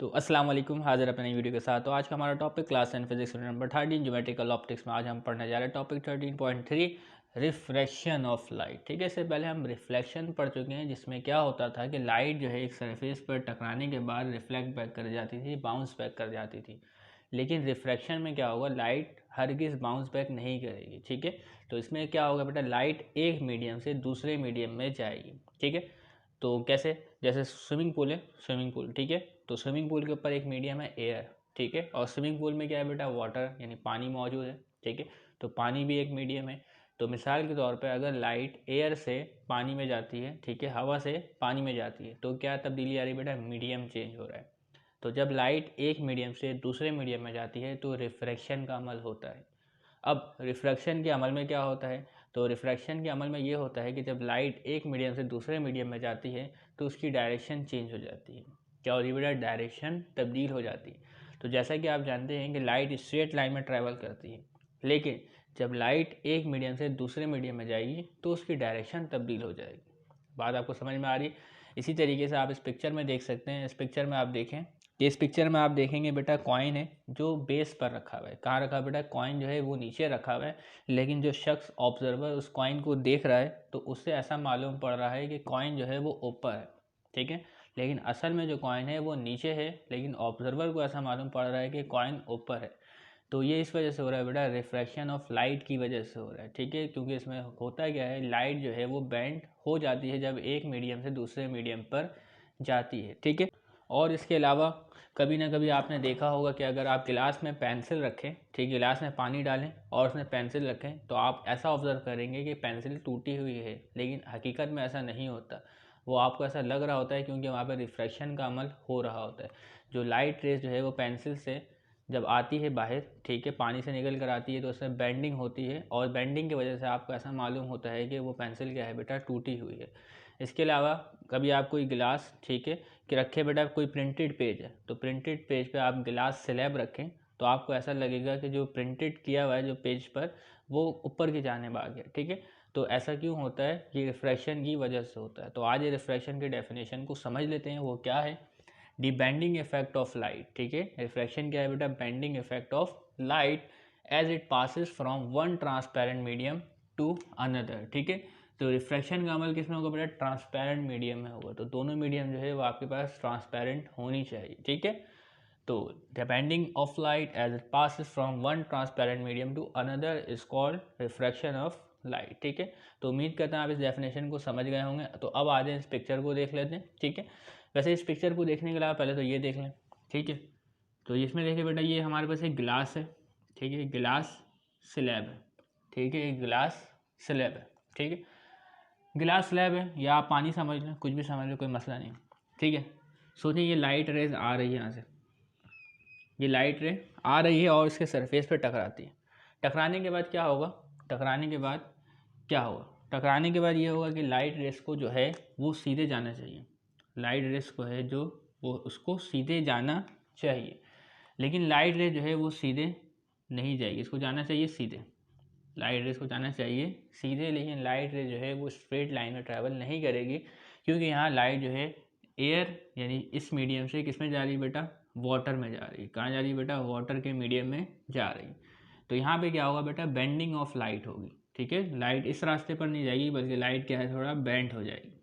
तो अस्सलाम वालेकुम, हाजिर अपने वीडियो के साथ। तो आज का हमारा topic class 10 physics number 13 geometrical optics में आज हम पढ़ने जा रहे हैं टॉपिक 13.3 रिफ्रैक्शन ऑफ लाइट। ठीक है, इससे पहले हम रिफ्लेक्शन पढ़ चुके हैं, जिसमें क्या होता था कि लाइट जो है एक सरफेस पर टकराने के बाद रिफ्लेक्ट बैक कर जाती थी, बाउंस बैक कर जाती थी। लेकिन रिफ्रैक्शन में क्या होगा, लाइट हरगिज़ बाउंस बैक नहीं करेगी। ठीक है, तो इसमें क्या होगा बेटा, लाइट एक मीडियम से दूसरे मीडियम में जाएगी। ठीक है, तो कैसे, जैसे स्विमिंग पूल है, स्विमिंग पूल, ठीक है, तो स्विमिंग पूल के ऊपर एक मीडियम है एयर। ठीक है, और स्विमिंग पूल में क्या है बेटा, वाटर यानी पानी मौजूद है। ठीक है, तो पानी भी एक मीडियम है। तो मिसाल के तौर पे अगर लाइट एयर से पानी में जाती है, ठीक है, हवा से पानी में जाती है, तो क्या तब्दीली आ रही है बेटा, मीडियम चेंज हो रहा है। तो जब लाइट एक मीडियम से दूसरे मीडियम में जाती है तो रिफ्रैक्शन का अमल होता है। अब रिफ्रैक्शन के अमल में क्या होता है, तो रिफ्रैक्शन के अमल में ये होता है कि जब लाइट एक मीडियम से दूसरे मीडियम में जाती है तो उसकी डायरेक्शन चेंज हो जाती है। क्या हो रही है बेटा, डायरेक्शन तब्दील हो जाती है। तो जैसा कि आप जानते हैं कि लाइट स्ट्रेट लाइन में ट्रैवल करती है, लेकिन जब लाइट एक मीडियम से दूसरे मीडियम में जाएगी तो उसकी डायरेक्शन तब्दील हो जाएगी। बात आपको समझ में आ रही है। इसी तरीके से आप इस पिक्चर में देख सकते हैं। इस पिक्चर में आप देखें कि इस पिक्चर में आप देखेंगे बेटा, कॉइन है जो बेस पर रखा हुआ है। कहाँ रखा है बेटा, कॉइन जो है वो नीचे रखा हुआ है, लेकिन जो शख्स ऑब्जर्वर उस कॉइन को देख रहा है तो उससे ऐसा मालूम पड़ रहा है कि कॉइन जो है वो ऊपर है। ठीक है, लेकिन असल में जो कॉइन है वो नीचे है, लेकिन ऑब्जर्वर को ऐसा मालूम पड़ रहा है कि कॉइन ऊपर है। तो ये इस वजह से हो रहा है बेटा, रिफ्रैक्शन ऑफ लाइट की वजह से हो रहा है। ठीक है, क्योंकि इसमें होता क्या है, लाइट जो है वो बेंड हो जाती है जब एक मीडियम से दूसरे मीडियम पर जाती है। ठीक है, और इसके अलावा कभी ना कभी आपने देखा होगा कि अगर आप गिलास में पेंसिल रखें, ठीक, गिलास में पानी डालें और उसमें पेंसिल रखें, तो आप ऐसा ऑब्जर्व करेंगे कि पेंसिल टूटी हुई है, लेकिन हकीकत में ऐसा नहीं होता। वो आपको ऐसा लग रहा होता है क्योंकि वहाँ पर रिफ्रैक्शन का अमल हो रहा होता है। जो लाइट रेज जो है वो पेंसिल से जब आती है बाहर, ठीक है, पानी से निकल कर आती है, तो उसमें बेंडिंग होती है, और बेंडिंग की वजह से आपको ऐसा मालूम होता है कि वो पेंसिल क्या है बेटा, टूटी हुई है। इसके अलावा कभी आप कोई गिलास, ठीक है, कि रखे बेटा, कोई प्रिंटेड पेज है, तो प्रिंटेड पेज पे आप गिलास स्लैब रखें, तो आपको ऐसा लगेगा कि जो प्रिंटेड किया हुआ है जो पेज पर, वो ऊपर की जाने आ गया। ठीक है, तो ऐसा क्यों होता है, ये रिफ्रैक्शन की वजह से होता है। तो आज ये रिफ्रैक्शन के डेफिनेशन को समझ लेते हैं, वो क्या है। The bending effect of light. ठीक है, रिफ्रैक्शन क्या है बेटा, bending effect of light as it passes from one transparent medium to another. ठीक है, तो रिफ्रैक्शन का अमल किस में होगा बेटा, ट्रांसपेरेंट मीडियम में होगा। तो दोनों मीडियम जो है वो आपके पास ट्रांसपेरेंट होनी चाहिए। ठीक है, तो the bending of light as it passes from one transparent medium to another is called refraction of light. ठीक है, तो उम्मीद करते हैं आप इस डेफिनेशन को समझ गए होंगे। तो अब आ जाए इस पिक्चर को देख लेते हैं। ठीक है, वैसे इस पिक्चर को देखने के अलावा पहले तो ये देख लें। ठीक है, तो इसमें देखिए बेटा, ये हमारे पास एक गिलास है। ठीक है, गिलास स्लैब है। ठीक है, एक गिलास स्लैब है। ठीक है, गिलास स्लैब है, या आप पानी समझ लें, कुछ भी समझ लें, कोई मसला नहीं। ठीक है, सोचिए ये लाइट रेज आ रही है यहाँ से, ये लाइट रे आ रही है और इसके सरफेस पे टकराती है। टकराने के बाद क्या होगा, टकराने के बाद क्या होगा, टकराने के बाद ये होगा कि लाइट रेस को जो है वो सीधे जाना चाहिए। लाइट रेस को है जो वो उसको सीधे जाना चाहिए, लेकिन लाइट रे जो है वो सीधे नहीं जाएगी, इसको जाना चाहिए सीधे। लाइट रेस को जाना चाहिए सीधे, लेकिन लाइट रे जो है वो स्ट्रेट लाइन में ट्रैवल नहीं करेगी, क्योंकि यहाँ लाइट जो है एयर यानी इस मीडियम से किस में जा रही है बेटा, वाटर में जा रही है। कहाँ जा रही है बेटा, वाटर के मीडियम में जा रही है। तो यहाँ पे क्या होगा बेटा, बेंडिंग ऑफ लाइट होगी। ठीक है, लाइट इस रास्ते पर नहीं जाएगी, बल्कि लाइट क्या है, थोड़ा बेंड हो जाएगी।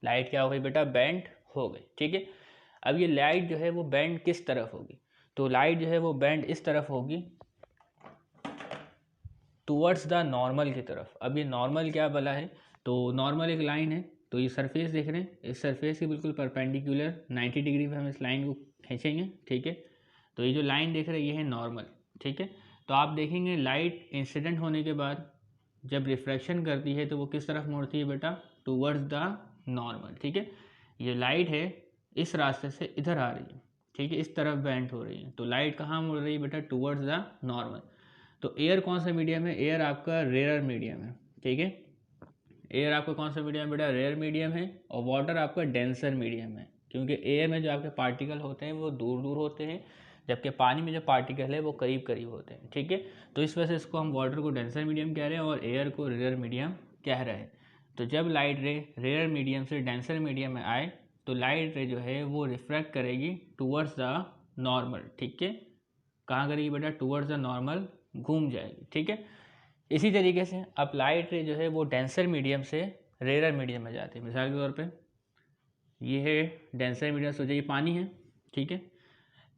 लाइट क्या हो गई बेटा, बेंड हो गई। ठीक है, अब ये लाइट जो है वो बेंड किस तरफ होगी, तो लाइट जो है वो बेंड इस तरफ होगी, टूवर्ड्स द नॉर्मल की तरफ। अब ये नॉर्मल क्या भला है, तो नॉर्मल एक लाइन है, तो ये सरफेस देख रहे हैं, इस सरफेस के बिल्कुल परपेंडिकुलर 90 डिग्री पे हम इस लाइन को खींचेंगे। ठीक है, तो ये जो लाइन देख रहे हैं ये है नॉर्मल। ठीक है, तो आप देखेंगे लाइट इंसिडेंट होने के बाद जब रिफ्रैक्शन करती है तो वो किस तरफ मुड़ती है बेटा, टूवर्ड्स द नॉर्मल। ठीक है, ये लाइट है इस रास्ते से इधर आ रही है। ठीक है, इस तरफ बेंड हो रही है, तो लाइट कहाँ मुड़ रही है बेटा, टूवर्ड्स द नॉर्मल। तो एयर कौन सा मीडियम है, एयर आपका रेयर मीडियम है। ठीक है, एयर आपका कौन सा मीडियम बेटा, रेयर मीडियम है, और वाटर आपका डेंसर मीडियम है, क्योंकि एयर में जो आपके पार्टिकल होते हैं वो दूर दूर होते हैं, जबकि पानी में जो पार्टिकल है वो करीब करीब होते हैं। ठीक है, तो इस वजह से इसको हम वाटर को डेंसर मीडियम कह रहे हैं और एयर को रेयर मीडियम कह रहे हैं। तो जब लाइट रे रेयर मीडियम से डेंसर मीडियम में आए तो लाइट रे जो है वो रिफ्रैक्ट करेगी टूवर्ड्स द नॉर्मल, ठीक है। कहाँ करेगी बेटा? टूवर्ड्स द नॉर्मल घूम जाएगी, ठीक है। इसी तरीके से अब लाइट रे जो है वो डेंसर मीडियम से रेयर मीडियम में जाती है। मिसाल के तौर पे ये है डेंसर मीडियम, सोचिए ये पानी है, ठीक है।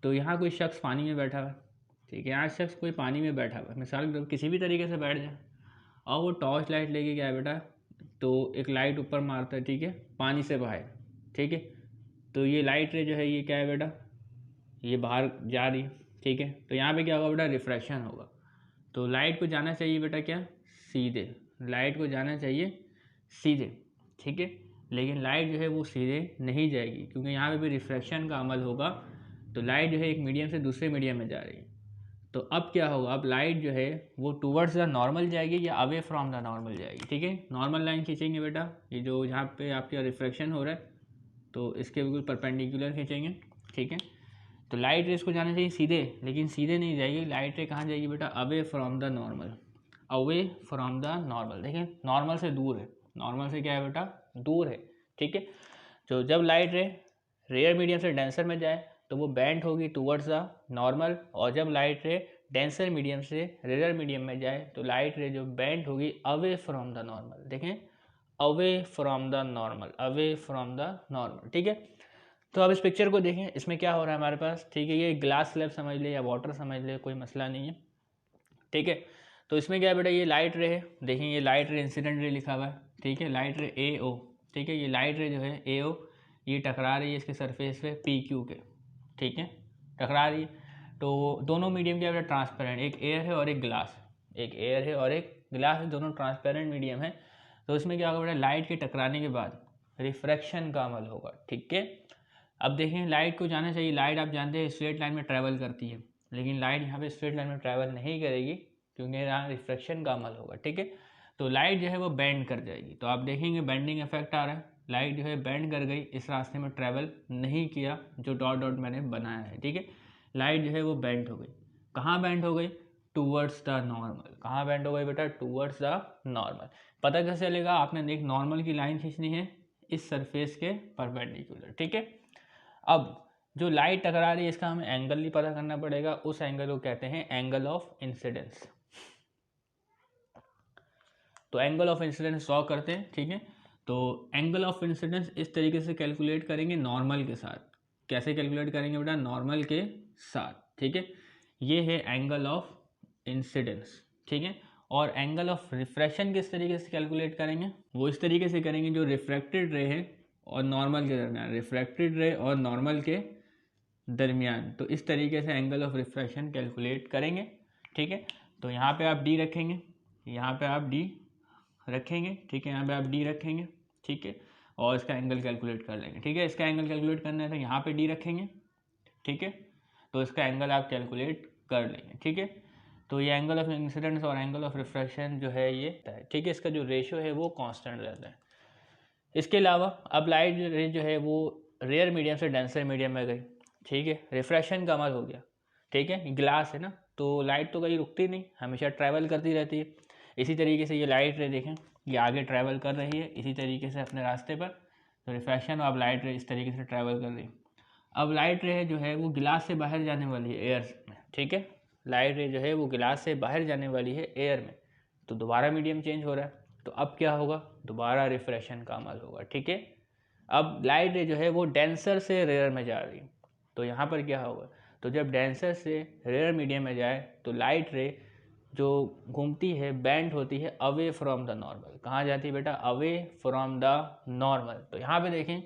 तो यहाँ कोई शख्स पानी में बैठा हुआ है, ठीक है। यहाँ शख्स कोई पानी में बैठा हुआ है, मिसाल के तौर किसी भी तरीके से बैठ जाए और वो टॉर्च लाइट लेके क्या है बेटा, तो एक लाइट ऊपर मारता है, ठीक है, पानी से बाहर, ठीक है। तो ये लाइट रे जो है ये क्या है बेटा, ये बाहर जा रही है, ठीक है। तो यहाँ पे क्या होगा बेटा? रिफ्रैक्शन होगा। तो लाइट को जाना चाहिए बेटा क्या? सीधे। लाइट को जाना चाहिए सीधे, ठीक है। लेकिन लाइट जो है वो सीधे नहीं जाएगी, क्योंकि यहाँ पे भी रिफ्रैक्शन का अमल होगा। तो लाइट जो है एक मीडियम से दूसरे मीडियम में जा रही है। तो अब क्या होगा? अब लाइट जो है वो टूवर्ड्स द नॉर्मल जाएगी या अवे फ्रॉम द नॉर्मल जाएगी, ठीक है। नॉर्मल लाइन खींचेंगे बेटा, ये जो यहाँ पे आपका रिफ्रैक्शन हो रहा है तो इसके बिल्कुल परपेंडिकुलर खींचेंगे, ठीक है। तो लाइट रे इसको जाना चाहिए सीधे, लेकिन सीधे नहीं जाएगी। लाइट रे कहाँ जाएगी बेटा? Away from the normal, away from the normal. देखिए नॉर्मल से दूर है, नॉर्मल से क्या है बेटा? दूर है, ठीक है। तो जब लाइट रे रेयर मीडियम से डेंसर में जाए तो वो बेंड होगी टूवर्ड्स द नॉर्मल, और जब लाइट रे डेंसर मीडियम से रेयर मीडियम में जाए तो लाइट रे जो बेंड होगी अवे फ्रॉम द नॉर्मल। देखें, away from the normal, away from the normal, ठीक है। तो अब इस पिक्चर को देखें, इसमें क्या हो रहा है हमारे पास, ठीक है। ये ग्लास स्लैब समझ ले या वाटर समझ ले, कोई मसला नहीं है, ठीक है। तो इसमें क्या है बेटा? ये लाइट रे है, देखें ये लाइट रे इंसिडेंट रे लिखा हुआ है, ठीक है। लाइट रे ए ओ, ठीक है। ये लाइट रे जो है ए ओ, ये टकरा रही है इसके सरफेस पे पी क्यू के, ठीक है, टकरा रही है। तो दोनों मीडियम क्या है? ट्रांसपेरेंट, एक एयर है और एक ग्लास, एक एयर है और एक ग्लास है, दोनों ट्रांसपेरेंट मीडियम है। तो इसमें क्या होगा बेटा? लाइट के टकराने के बाद रिफ्रैक्शन का अमल होगा, ठीक है। अब देखें, लाइट को जाना चाहिए, लाइट आप जानते हैं स्ट्रेट लाइन में ट्रैवल करती है, लेकिन लाइट यहाँ पे स्ट्रेट लाइन में ट्रैवल नहीं करेगी क्योंकि यहाँ रिफ्रैक्शन का अमल होगा, ठीक है। तो लाइट जो है वो बेंड कर जाएगी। तो आप देखेंगे बेंडिंग इफेक्ट आ रहा है, लाइट जो है बेंड कर गई, इस रास्ते में ट्रैवल नहीं किया जो डॉट डॉट मैंने बनाया है, ठीक है। लाइट जो है वो बेंड हो गई, कहाँ बेंड हो गई? Towards the normal. कहाँ बेंड हो गई बेटा? Towards the normal. पता कैसे चलेगा? आपने एक नॉर्मल की लाइन खींचनी है इस सरफेस के परपेंडिकुलर, ठीक है। अब जो लाइट टकरा रही है इसका हमें एंगल नहीं पता करना पड़ेगा, उस एंगल को कहते हैं एंगल ऑफ इंसिडेंस। तो एंगल ऑफ इंसिडेंस ड्रॉ करते हैं, ठीक है। तो एंगल ऑफ इंसिडेंस इस तरीके से कैलकुलेट करेंगे नॉर्मल के साथ। कैसे कैलकुलेट करेंगे बेटा? नॉर्मल के साथ, ठीक है। ये है एंगल ऑफ इंसिडेंस, ठीक है। और एंगल ऑफ रिफ्रैक्शन किस तरीके से कैलकुलेट करेंगे? वो इस तरीके से करेंगे जो रिफ्रैक्टेड रे है और नॉर्मल के दरमियान, रिफ्रैक्टेड रे और नॉर्मल के दरमियान। तो इस तरीके से एंगल ऑफ रिफ्रैक्शन कैलकुलेट करेंगे, ठीक है। तो यहाँ पे आप डी रखेंगे, यहाँ पे आप डी रखेंगे, ठीक है। यहाँ पे आप डी रखेंगे, ठीक है, और इसका एंगल कैलकुलेट कर लेंगे, ठीक है। इसका एंगल कैलकुलेट करना है तो यहाँ पे डी रखेंगे, ठीक है। तो इसका एंगल आप कैलकुलेट कर लेंगे, ठीक है। तो ये एंगल ऑफ इंसिडेंस और एंगल ऑफ रिफ्रैक्शन जो है ये, ठीक है, इसका जो रेशियो है वो कांस्टेंट रहता है। इसके अलावा अब लाइट रे जो है वो रेयर मीडियम से डेंसर मीडियम में गई, ठीक है, रिफ्रैक्शन का अमल हो गया, ठीक है। ग्लास है ना, तो लाइट तो कहीं रुकती नहीं, हमेशा ट्रैवल करती रहती है। इसी तरीके से ये लाइट रे देखें, ये आगे ट्रैवल कर रही है इसी तरीके से अपने रास्ते पर। तो रिफ्रैक्शन और अब लाइट रे इस तरीके से ट्रैवल कर रही है। अब लाइट रे जो है वो गिलास से बाहर जाने वाली है एयर में, ठीक है। लाइट रे जो है वो गिलास से बाहर जाने वाली है एयर में। तो दोबारा मीडियम चेंज हो रहा है, तो अब क्या होगा? दोबारा रिफ्रैक्शन का अमल होगा, ठीक है। अब लाइट रे जो है वो डेंसर से रेयर में जा रही है, तो यहाँ पर क्या होगा? तो जब डेंसर से रेयर मीडियम में जाए तो लाइट रे जो घूमती है, बेंड होती है अवे फ्रॉम द नॉर्मल। कहाँ जाती है बेटा? Away from the normal. तो यहाँ पे देखें,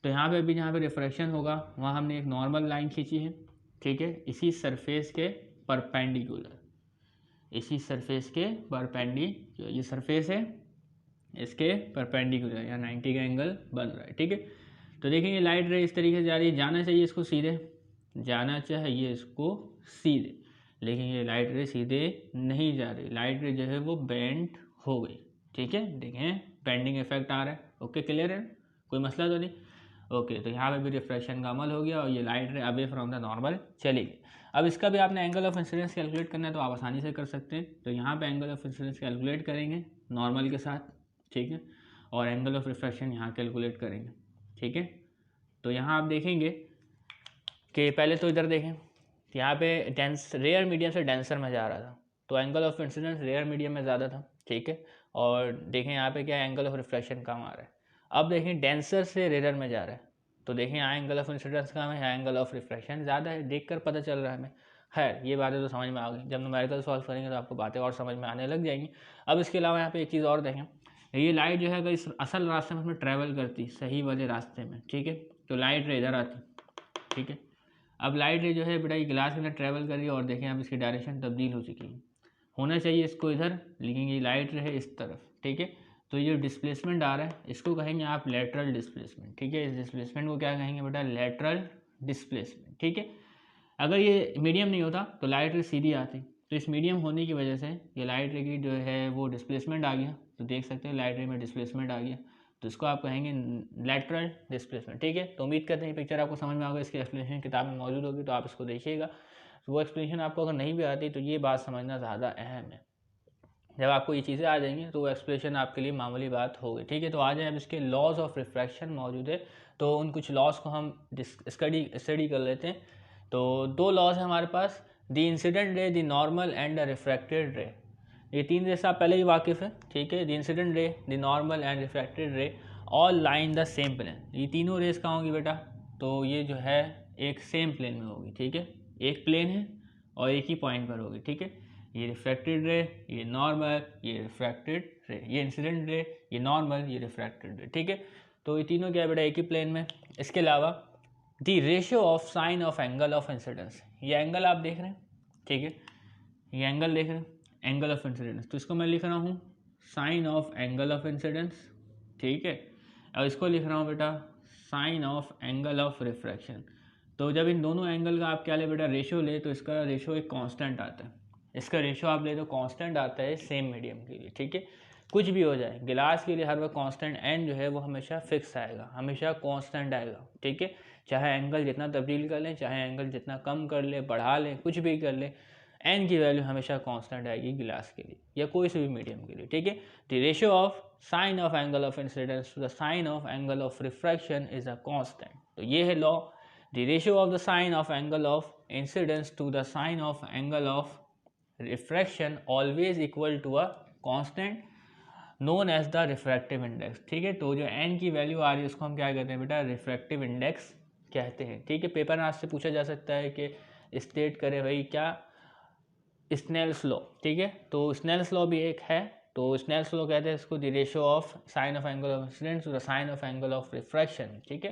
तो यहाँ पे भी जहाँ पे रिफ्रैक्शन होगा वहाँ हमने एक नॉर्मल लाइन खींची है, ठीक है, इसी सरफेस के परपेंडिकुलर, इसी सरफेस के परपेंडिकुलर, ये सरफेस है इसके परपेंडिकुलर, यहाँ 90 का एंगल बन रहा है, ठीक है। तो देखेंगे लाइट रे इस तरीके से जा रही है, जाना चाहिए इसको सीधे, जाना चाहिए इसको सीधे, लेकिन ये लाइट रे सीधे नहीं जा रही, लाइट रे जो है वो बेंड हो गई, ठीक है। देखें बेंडिंग इफेक्ट आ रहा है, ओके, क्लियर है, कोई मसला तो नहीं, ओके। तो यहाँ पे भी रिफ्रैक्शन का अमल हो गया और ये लाइट रे अवे फ्रॉम द नॉर्मल चली गई। अब इसका भी आपने एंगल ऑफ इंसिडेंस कैलकुलेट करना है तो आप आसानी से कर सकते हैं। तो यहाँ पे एंगल ऑफ इंसिडेंस कैलकुलेट करेंगे नॉर्मल के साथ, ठीक है, और एंगल ऑफ रिफ्रैक्शन यहाँ कैलकुलेट करेंगे, ठीक है। तो यहाँ आप देखेंगे कि पहले तो इधर देखें, यहाँ पे डेंस रेयर मीडियम से डेंसर में जा रहा था, तो angle of incidence rare medium में ज़्यादा था, ठीक है। और देखें यहाँ पे क्या एंगल ऑफ रिफ्लेक्शन कम आ रहा है। अब देखें डेंसर से रेयर में जा रहा है, तो देखें यहाँ एंगल ऑफ इंसिडेंस कम है, यहाँ एंगल ऑफ रिफ्लेक्शन ज़्यादा है, देख कर पता चल रहा है हमें। खैर ये बातें तो समझ में आ गई, जब न्यूमेरिकल सॉल्व करेंगे तो आपको बातें और समझ में आने लग जाएंगी। अब इसके अलावा यहाँ पे एक चीज़ और देखें, ये लाइट जो है अगर इस असल रास्ते में ट्रैवल करती सही वाले रास्ते में, ठीक है, तो लाइट रे इधर आती, ठीक है। अब लाइट रे जो है बेटा ये ग्लास के अंदर ट्रैवल कर रही है और देखें अब इसकी डायरेक्शन तब्दील हो चुकी है, होना चाहिए इसको इधर, लेकिन ये लाइट रे है इस तरफ, ठीक है। तो ये डिस्प्लेसमेंट आ रहा है, इसको कहेंगे आप लेटरल डिस्प्लेसमेंट, ठीक है। इस डिस्प्लेसमेंट को क्या कहेंगे बेटा, लेटरल डिस्प्लेसमेंट, ठीक है। अगर ये मीडियम नहीं होता तो लाइट रे सीधी आती, तो इस मीडियम होने की वजह से ये लाइट रे की जो है वो डिस्प्लेसमेंट आ गया, तो देख सकते हैं लाइट रे में डिस्प्लेसमेंट आ गया, तो इसको आप कहेंगे लेटरल डिस्प्लेसमेंट, ठीक है। तो उम्मीद करते हैं पिक्चर आपको समझ में आ गया, इसकी एक्सप्लेनेशन किताब में मौजूद होगी तो आप इसको देखिएगा। तो वो एक्सप्लेनेशन आपको अगर नहीं भी आती तो ये बात समझना ज़्यादा अहम है, जब आपको ये चीज़ें आ जाएंगी तो वो एक्सप्लेनेशन आपके लिए मामूली बात होगी, ठीक है। तो आ जाए अब इसके लॉज ऑफ रिफ्रैक्शन मौजूद है, तो उन कुछ लॉज को हम स्टडी कर लेते हैं। तो दो लॉज हैं हमारे पास, the incident ray, the normal and the refracted ray. ये तीन रे से आप पहले ही वाकिफ़ है, ठीक है। The incident ray, the normal and refracted ray all line the same plane. ये तीनों रेस कहाँ होगी बेटा, तो ये जो है एक सेम प्लेन में होगी, ठीक है। एक प्लेन है और एक ही पॉइंट पर होगी, ठीक है। ये रिफ्रैक्टेड रे, ये नॉर्मल, ये रिफ्रैक्टेड रे, ये इंसिडेंट रे, ये नॉर्मल, ये रिफ्रैक्टेड रे, ठीक है। तो ये तीनों क्या है बेटा, एक ही प्लेन में। इसके अलावा दी ratio of sine of angle of incidence, ये एंगल आप देख रहे हैं, ठीक है, ये एंगल देख रहे हैं, एंगल ऑफ इंसिडेंस, तो इसको मैं लिख रहा हूँ sine of angle of incidence, ठीक है। और इसको लिख रहा हूँ बेटा sine of angle of refraction. तो जब इन दोनों एंगल का आप क्या ले बेटा, रेशियो ले, तो इसका रेशियो एक कांस्टेंट आता है, इसका रेशियो आप ले तो कांस्टेंट आता है सेम मीडियम के लिए, ठीक है। कुछ भी हो जाए गिलास के लिए हर वक्त कांस्टेंट एन जो है वो हमेशा फिक्स आएगा, हमेशा कांस्टेंट आएगा, ठीक है। चाहे एंगल जितना तब्दील कर लें, चाहे एंगल जितना कम कर ले, बढ़ा लें, कुछ भी कर लें, एन की वैल्यू हमेशा कांस्टेंट आएगी गिलास के लिए या कोई से भी मीडियम के लिए, ठीक है। The ratio of sine of angle of incidence to the sine of angle of refraction is a constant. तो ये है law, the ratio of the sine of angle of incidence to the sine of angle of refraction always equal to a constant known as the refractive index, ठीक है। तो जो N की value आ रही है उसको हम क्या कहते हैं बेटा, रिफ्रैक्टिव इंडेक्स कहते हैं, ठीक है। पेपर में आपसे पूछा जा सकता है कि स्टेट करे भाई क्या स्नेल्स लॉ, ठीक है। तो स्नेल्स लॉ भी एक है, तो स्नेल्स लॉ कहते हैं इसको, the ratio of sine of angle of incidence to the sine of angle of refraction, ठीक है।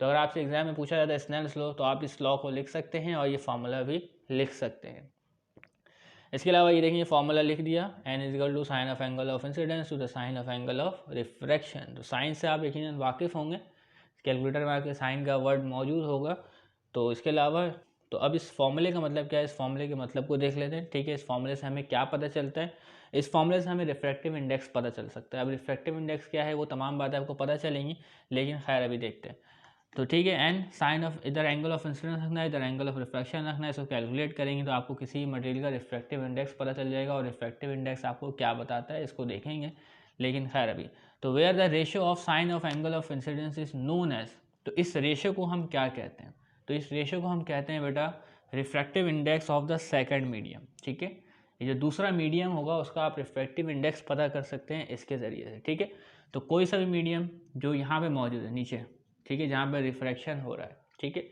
तो अगर आपसे एग्जाम में पूछा जाता है स्नेल्स लॉ, तो आप इस लॉ को लिख सकते हैं और ये फार्मूला भी लिख सकते हैं। इसके अलावा ये देखिए फार्मूला लिख दिया, n is equal to sine of angle of incidence to the sine of angle of refraction. तो साइन से आप यकीनन वाकिफ़ होंगे, कैलकुलेटर में आपके साइन का वर्ड मौजूद होगा। तो इसके अलावा तो अब इस फॉर्मूले का मतलब क्या है, इस फॉर्मूले के मतलब को देख लेते हैं, ठीक है। इस फॉर्मूले से हमें क्या पता चलता है, इस फॉर्मूले से हमें रिफ्रैक्टिव इंडेक्स पता चल सकता है। अब रिफ्रैक्टिव इंडेक्स क्या है वो तमाम बातें आपको पता चलेंगी, लेकिन खैर अभी देखते हैं। तो ठीक है, एन साइन ऑफ इधर एंगल ऑफ इंसिडेंस रखना है, इधर एंगल ऑफ रिफ्रैक्शन रखना है, इसको कैलकुलेट करेंगे तो आपको किसी मटेरियल का रिफ्रैक्टिव इंडेक्स पता चल जाएगा। और रिफ्रैक्टिव इंडेक्स आपको क्या बताता है इसको देखेंगे, लेकिन खैर अभी तो where the ratio of sine of angle of incidence is known as, तो इस रेशियो को हम क्या कहते हैं, तो इस रेशियो को हम कहते हैं बेटा refractive index of the second medium, ठीक है। ये जो दूसरा मीडियम होगा उसका आप रिफ्रैक्टिव इंडेक्स पता कर सकते हैं इसके ज़रिए से, ठीक है। तो कोई सा भी मीडियम जो यहाँ पे मौजूद है नीचे, ठीक है, जहाँ पर रिफ्रैक्शन हो रहा है, ठीक है,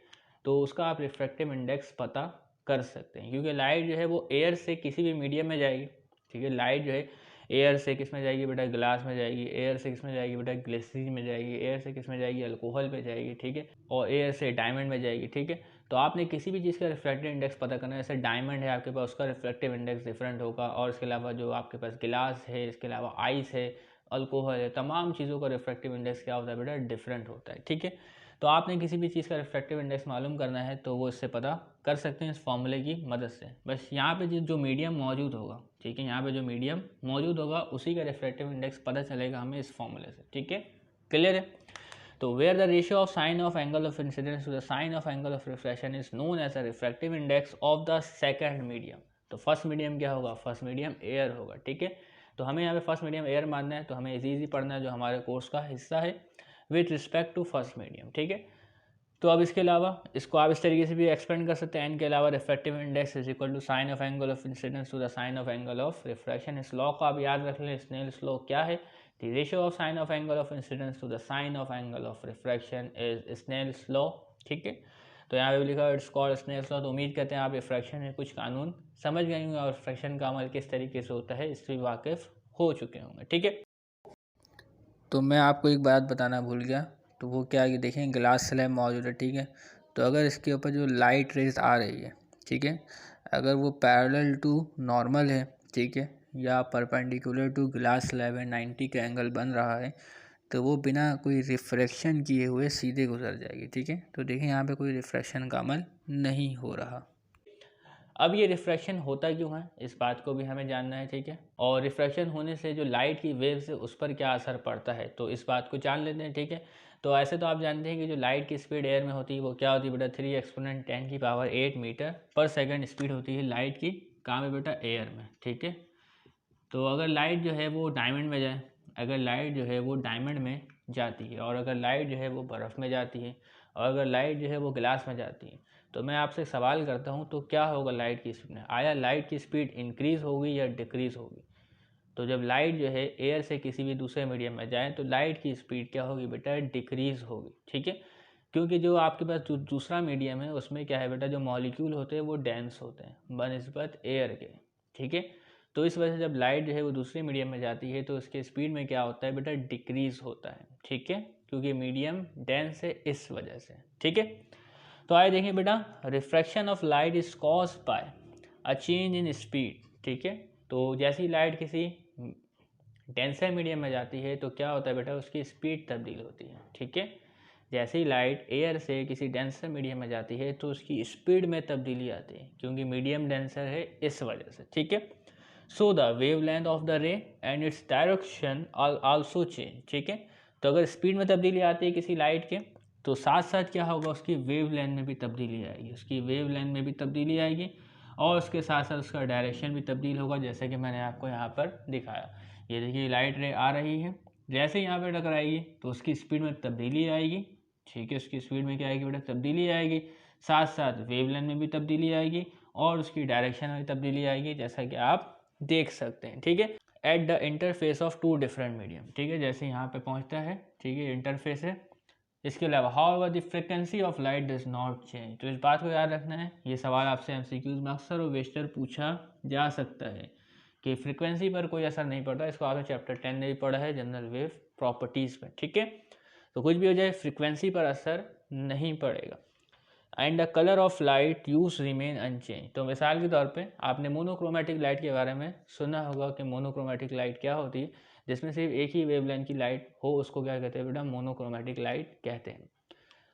तो उसका आप रिफ्रैक्टिव इंडेक्स पता कर सकते हैं, क्योंकि लाइट जो है वो एयर से किसी भी मीडियम में जाएगी, ठीक है। लाइट जो है एयर से किस में जाएगी बेटा, ग्लास में जाएगी, एयर से किस में जाएगी बेटा, ग्लिसरीन में जाएगी, एयर से किस में जाएगी, अल्कोहल पे जाएगी, ठीक है, और एयर से डायमंड में जाएगी, ठीक है। तो आपने किसी भी चीज़ का रिफ्रैक्टिव इंडेक्स पता करना है, जैसे डायमंड है आपके पास, उसका रिफ्रैक्टिव इंडेक्स डिफरेंट होगा, और इसके अलावा जो आपके पास गिलास है, इसके अलावा आइस है, अल्कोहल है, तमाम चीज़ों का रिफ्रैक्टिव इंडेक्स क्या होता है बेटा, डिफरेंट होता है, ठीक है। तो आपने किसी भी चीज़ का रिफ्रैक्टिव इंडेक्स मालूम करना है तो वो इससे पता कर सकते हैं इस फॉर्मूले की मदद से। बस यहाँ पे जो मीडियम मौजूद होगा, ठीक है, यहाँ पे जो मीडियम मौजूद होगा उसी का रिफ्रैक्टिव इंडेक्स पता चलेगा हमें इस फॉर्मूले से, ठीक है, क्लियर है। तो where the ratio of sine of angle of incidence to the sine of angle of refraction is known as a refractive index of the second medium. तो फर्स्ट मीडियम क्या होगा, फर्स्ट मीडियम एयर होगा, ठीक है। तो हमें यहाँ पे फर्स्ट मीडियम एयर मानना है, तो हमें इजी पढ़ना है जो हमारे कोर्स का हिस्सा है with respect to first medium, ठीक है। तो अब इसके अलावा इसको आप इस तरीके से भी एक्सपेंड कर सकते हैं, एन के अलावा refractive index is equal to sine of angle of incidence to the sine of angle of refraction. इस लॉ को आप याद रख लें। स्नेल्स लॉ क्या है? The ratio of sine of angle of incidence to the sine of angle of refraction is Snell's law. ठीक है, तो यहाँ पे भी लिखा है इट्स कॉल्ड स्नेल्स लॉ। तो उम्मीद करते हैं आप रिफ्रैक्शन में कुछ कानून समझ गए होंगे और रिफ्रैक्शन का अमल किस तरीके से होता है इससे वाकिफ हो चुके होंगे। ठीक है, तो मैं आपको एक बात बताना भूल गया, तो वो क्या है कि देखें ग्लास स्लैब मौजूद है। ठीक है, तो अगर इसके ऊपर जो लाइट रेज आ रही है, ठीक है, अगर वो पैरेलल टू नॉर्मल है, ठीक है, या परपेंडिकुलर टू ग्लास स्लैब है, 90 का एंगल बन रहा है, तो वो बिना कोई रिफ्रैक्शन किए हुए सीधे गुजर जाएगी। ठीक है, तो देखें यहाँ पे कोई रिफ्रैक्शन का अमल नहीं हो रहा। अब ये रिफ्रैक्शन होता क्यों है इस बात को भी हमें जानना है। ठीक है, और रिफ्रैक्शन होने से जो लाइट की वेव्स है उस पर क्या असर पड़ता है, तो इस बात को जान लेते हैं। ठीक है, तो ऐसे तो आप जानते हैं कि जो लाइट की स्पीड एयर में होती है वो क्या होती है बेटा, 3 एक्सपोनेंट 10 की पावर 8 मीटर पर सेकंड स्पीड होती है लाइट की। कहाँ है बेटा? एयर में। ठीक है, तो अगर लाइट जो है वो डायमंड में जाए, अगर लाइट जो है वो डायमंड में जाती है, और अगर लाइट जो है वो बर्फ़ में जाती है, और अगर लाइट जो है वो गिलास में जाती है, तो मैं आपसे सवाल करता हूँ तो क्या होगा लाइट की स्पीड में? आया लाइट की स्पीड इंक्रीज़ होगी या डिक्रीज़ होगी? तो जब लाइट जो है एयर से किसी भी दूसरे मीडियम में जाए तो लाइट की स्पीड क्या होगी बेटा? डिक्रीज़ होगी। ठीक है, क्योंकि जो आपके पास जो दूसरा मीडियम है उसमें क्या है बेटा, जो मॉलिक्यूल होते हैं वो डेंस होते हैं बनिस्बत एयर के। ठीक है, तो इस वजह से जब लाइट जो है वो दूसरे मीडियम में जाती है तो उसके स्पीड में क्या होता है बेटा? डिक्रीज़ होता है। ठीक है, क्योंकि मीडियम डेंस है इस वजह से। ठीक है, तो आइए देखें बेटा, refraction of light is caused by a change in speed. ठीक है, तो जैसे ही लाइट किसी डेंसर मीडियम में जाती है तो क्या होता है बेटा? उसकी स्पीड तब्दील होती है। ठीक है, जैसे ही लाइट एयर से किसी डेंसर मीडियम में जाती है तो उसकी स्पीड में तब्दीली आती है, क्योंकि मीडियम डेंसर है इस वजह से। ठीक है, so the wave length of the रे and its direction also change. ठीक है, तो अगर स्पीड में तब्दीली आती है किसी लाइट के, तो साथ साथ क्या होगा? उसकी वेव लेंथ में भी तब्दीली आएगी, उसकी वेव लेंथ में भी तब्दीली आएगी, और उसके साथ साथ उसका डायरेक्शन भी तब्दील होगा, जैसे कि मैंने आपको यहाँ पर दिखाया। ये देखिए लाइट रे आ रही है, जैसे यहाँ पर टकराएगी तो उसकी स्पीड में तब्दीली आएगी। ठीक है, उसकी स्पीड में क्या आएगी बेटा? तब्दीली आएगी, साथ साथ वेव लेंथ में भी तब्दीली आएगी, और उसकी डायरेक्शन में भी तब्दीली आएगी, जैसा कि आप देख सकते हैं। ठीक है, at the interface of two different medium. ठीक है, जैसे यहाँ पे पहुँचता है, ठीक है, इंटरफेस है। इसके अलावा how the frequency of light does not change. तो इस बात को याद रखना है, ये सवाल आपसे एमसीक्यूज में अक्सर और बेशतर पूछा जा सकता है कि फ्रिक्वेंसी पर कोई असर नहीं पड़ता। इसको आपने चैप्टर 10 में भी पढ़ा है, जनरल वेव प्रॉपर्टीज़ में। ठीक है, तो कुछ भी हो जाए फ्रिक्वेंसी पर असर नहीं पड़ेगा। And the colour of light use remain unchange. तो मिसाल के तौर पे आपने मोनोक्रोमेटिक लाइट के बारे में सुना होगा कि मोनोक्रोमेटिक लाइट क्या होती है, जिसमें सिर्फ एक ही वेवलेंथ की लाइट हो, उसको क्या कहते हैं बेटा? मोनोक्रोमेटिक लाइट कहते हैं।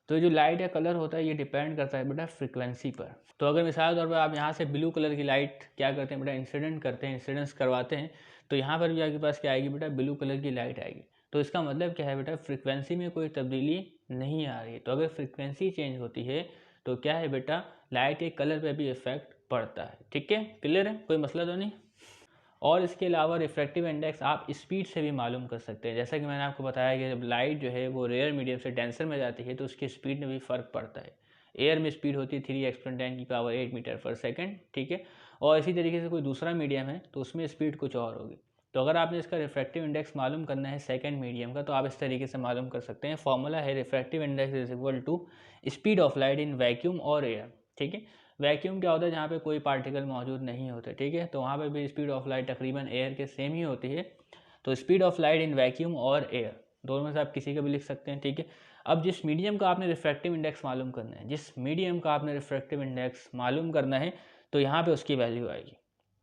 तो जो लाइट या कलर होता है ये डिपेंड करता है बेटा फ्रिक्वेंसी पर। तो अगर मिसाल के तौर पर आप यहाँ से ब्लू कलर की लाइट क्या करते हैं बेटा? इंसिडेंट करते हैं, इंसिडेंस करवाते हैं, तो यहाँ पर भी आपके पास क्या आएगी बेटा? ब्लू कलर की लाइट आएगी। तो इसका मतलब क्या है बेटा? फ्रिक्वेंसी में कोई तब्दीली नहीं आ रही है। तो अगर फ्रिक्वेंसी चेंज होती है तो क्या है बेटा? लाइट के कलर पे भी इफेक्ट पड़ता है। ठीक है, क्लियर है? कोई मसला तो नहीं? और इसके अलावा रिफ्रैक्टिव इंडेक्स आप स्पीड से भी मालूम कर सकते हैं। जैसा कि मैंने आपको बताया कि जब लाइट जो है वो रेयर मीडियम से डेंसर में जाती है तो उसकी स्पीड में भी फ़र्क पड़ता है। एयर में स्पीड होती है 3 एक्सपोनेंट 10 की पावर 8 मीटर पर सेकंड। ठीक है, और इसी तरीके से कोई दूसरा मीडियम है तो उसमें स्पीड कुछ और होगी। तो अगर आपने इसका रिफ्रैक्टिव इंडेक्स मालूम करना है सेकंड मीडियम का, तो आप इस तरीके से मालूम कर सकते हैं। फॉर्मूला है refractive index is equal to speed of light in vacuum और एयर। ठीक है, वैक्यूम क्या होता है? जहाँ पे कोई पार्टिकल मौजूद नहीं होते। ठीक है, तो वहाँ पे भी स्पीड ऑफ लाइट तकरीबन एयर के सेम ही होती है। तो speed of light in vacuum और एयर दोनों में से आप किसी का भी लिख सकते हैं। ठीक है, अब जिस मीडियम का आपने रिफ्रैक्टिव इंडेक्स मालूम करना है, जिस मीडियम का आपने रिफ्रैक्टिव इंडेक्स मालूम करना है, तो यहाँ पे उसकी वैल्यू आएगी।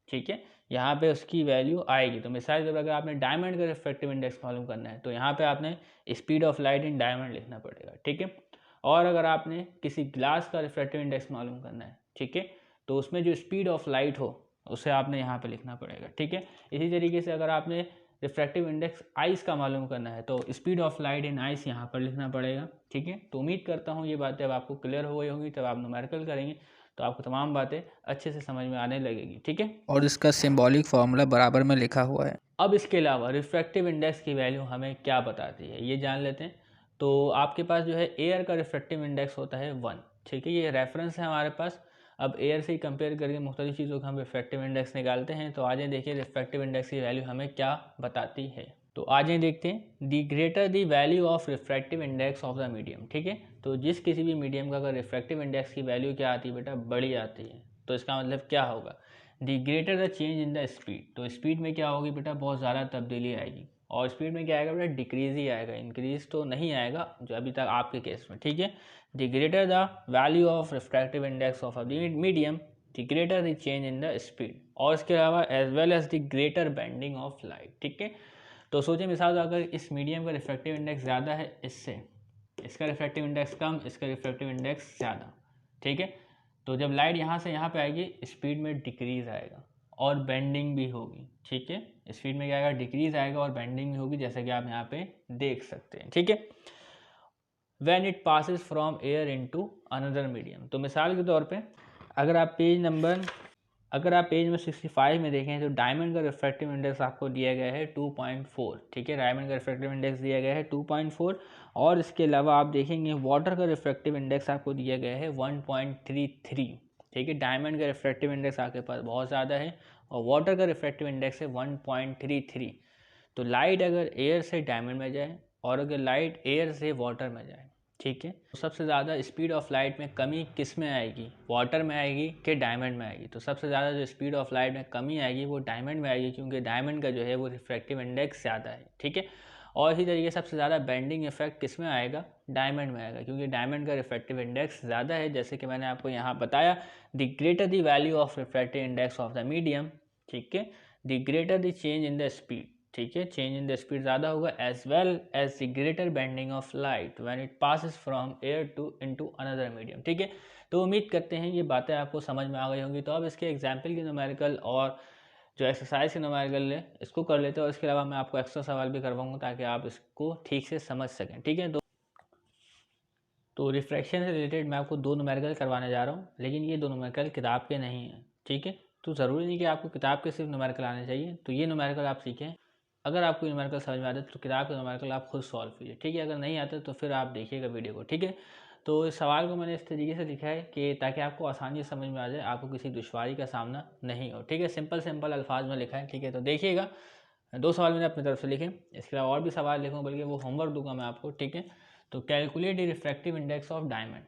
ठीक है, यहाँ पे उसकी वैल्यू आएगी। तो मिसाल के तौर पर अगर आपने डायमंड का रिफ्रैक्टिव इंडेक्स मालूम करना है तो यहाँ पे आपने speed of light in diamond लिखना पड़ेगा। ठीक है, और अगर आपने किसी ग्लास का रिफ्रैक्टिव इंडेक्स मालूम करना है, ठीक है, तो उसमें जो स्पीड ऑफ लाइट हो उसे आपने यहाँ पे लिखना पड़ेगा। ठीक है, इसी तरीके से अगर आपने रिफ्रैक्टिव इंडेक्स आइस का मालूम करना है तो speed of light in ice यहाँ पर लिखना पड़ेगा। ठीक है, तो उम्मीद करता हूँ ये बातें अब आपको क्लियर हो गई होंगी। तब आप न्यूमेरिकल करेंगे तो आपको तमाम बातें अच्छे से समझ में आने लगेगी। ठीक है, और इसका सिंबॉलिक फार्मूला बराबर में लिखा हुआ है। अब इसके अलावा रिफ्रैक्टिव इंडेक्स की वैल्यू हमें क्या बताती है ये जान लेते हैं। तो आपके पास जो है एयर का रिफ्रैक्टिव इंडेक्स होता है 1, ठीक है, ये रेफरेंस है हमारे पास। अब एयर से ही कंपेयर करके मुख्तलिफ चीज़ों का हम रिफ्रैक्टिव इंडेक्स निकालते हैं। तो आज देखिए रिफ्रैक्टिव इंडेक्स की वैल्यू हमें क्या बताती है। तो आज देखते हैं the greater the value of refractive index of the medium, ठीक है। तो जिस किसी भी मीडियम का अगर रिफ्रैक्टिव इंडेक्स की वैल्यू क्या आती है बेटा, बड़ी आती है, तो इसका मतलब क्या होगा, the greater the change in the speed. तो स्पीड में क्या होगी बेटा, बहुत ज़्यादा तब्दीली आएगी। और स्पीड में क्या आएगा बेटा, डिक्रीज ही आएगा, इंक्रीज तो नहीं आएगा जो अभी तक आपके केस में, ठीक है। The greater the value of refractive index of the medium, the greater the change in the speed, और इसके अलावा as well as the greater bending of light, ठीक है। तो सोचिए मिसाल अगर इस मीडियम का रिफ्रैक्टिव इंडेक्स ज़्यादा है इससे, इसका रिफ्रैक्टिव इंडेक्स कम, इसका रिफ्रैक्टिव इंडेक्स ज़्यादा, ठीक है। तो जब लाइट यहाँ से यहाँ पे आएगी स्पीड में डिक्रीज आएगा और बेंडिंग भी होगी, ठीक है। स्पीड में क्या आएगा, डिक्रीज आएगा और बेंडिंग भी होगी, जैसा कि आप यहाँ पे देख सकते हैं, ठीक है। When it passes from air into another medium, तो मिसाल के तौर पे अगर आप पेज नंबर 65 में देखें तो डायमंड का रिफ्रैक्टिव इंडेक्स आपको दिया गया है 2.4, ठीक है। डायमंड का रिफ्रैक्टिव इंडेक्स दिया गया है 2.4, और इसके अलावा आप देखेंगे वाटर का रिफ्रैक्टिव इंडेक्स आपको दिया गया है 1.33, ठीक है। डायमंड का रिफ्रैक्टिव इंडेक्स आपके पास बहुत ज़्यादा है और वाटर का रिफ्रैक्टिव इंडेक्स है 1.33। तो लाइट अगर एयर से डायमंड में जाए और अगर लाइट एयर से वाटर में जाए, ठीक है, तो सबसे ज़्यादा स्पीड ऑफ लाइट में कमी किस में आएगी, वाटर में आएगी कि डायमंड में आएगी। तो सबसे ज़्यादा जो स्पीड ऑफ लाइट में कमी आएगी वो डायमंड में आएगी, क्योंकि डायमंड का जो है वो रिफ्रैक्टिव इंडेक्स ज़्यादा है, ठीक है। और इसी तरीके सबसे ज़्यादा बेंडिंग इफेक्ट किस में आएगा, डायमंड में आएगा, क्योंकि डायमंड का रिफ्रैक्टिव इंडेक्स ज़्यादा है। जैसे कि मैंने आपको यहाँ बताया, the greater the value of refractive index of the medium, ठीक है, the greater the change in the speed, ठीक है, चेंज इन द स्पीड ज़्यादा होगा, as well as the greater bending of light when it passes from air to into another medium, ठीक है। तो उम्मीद करते हैं ये बातें आपको समझ में आ गई होंगी। तो अब इसके एग्जाम्पल की न्यूमेरिकल और जो एक्सरसाइज की न्यूमेरिकल है इसको कर लेते हैं, और इसके अलावा मैं आपको एक्स्ट्रा सवाल भी करवाऊंगा ताकि आप इसको ठीक से समझ सकें, ठीक है। तो रिफ्रैक्शन से रिलेटेड मैं आपको 2 न्यूमेरिकल करवाने जा रहा हूँ, लेकिन ये 2 न्यूमेरिकल किताब के नहीं हैं, ठीक है। तो ज़रूरी नहीं कि आपको किताब के सिर्फ न्यूमेरिकल आने चाहिए। तो ये न्यूमेरिकल आप सीखें, अगर आपको न्यूमेरिकल समझ में आता है तो किताब के न्यूमेरिकल आप खुद सॉल्व कीजिए, ठीक है। अगर नहीं आता तो फिर आप देखिएगा वीडियो को, ठीक है। तो इस सवाल को मैंने इस तरीके से लिखा है कि ताकि आपको आसानी से समझ में आ जाए, आपको किसी दुश्वारी का सामना नहीं हो, ठीक है। सिंपल अल्फाज में लिखा है, ठीक है। तो देखिएगा 2 सवाल मैंने अपनी तरफ से लिखे, इसके अलावा और भी सवाल लिखूँ, बल्कि वो होमवर्क दूंगा मैं आपको, ठीक है। तो calculate the refractive index of diamond,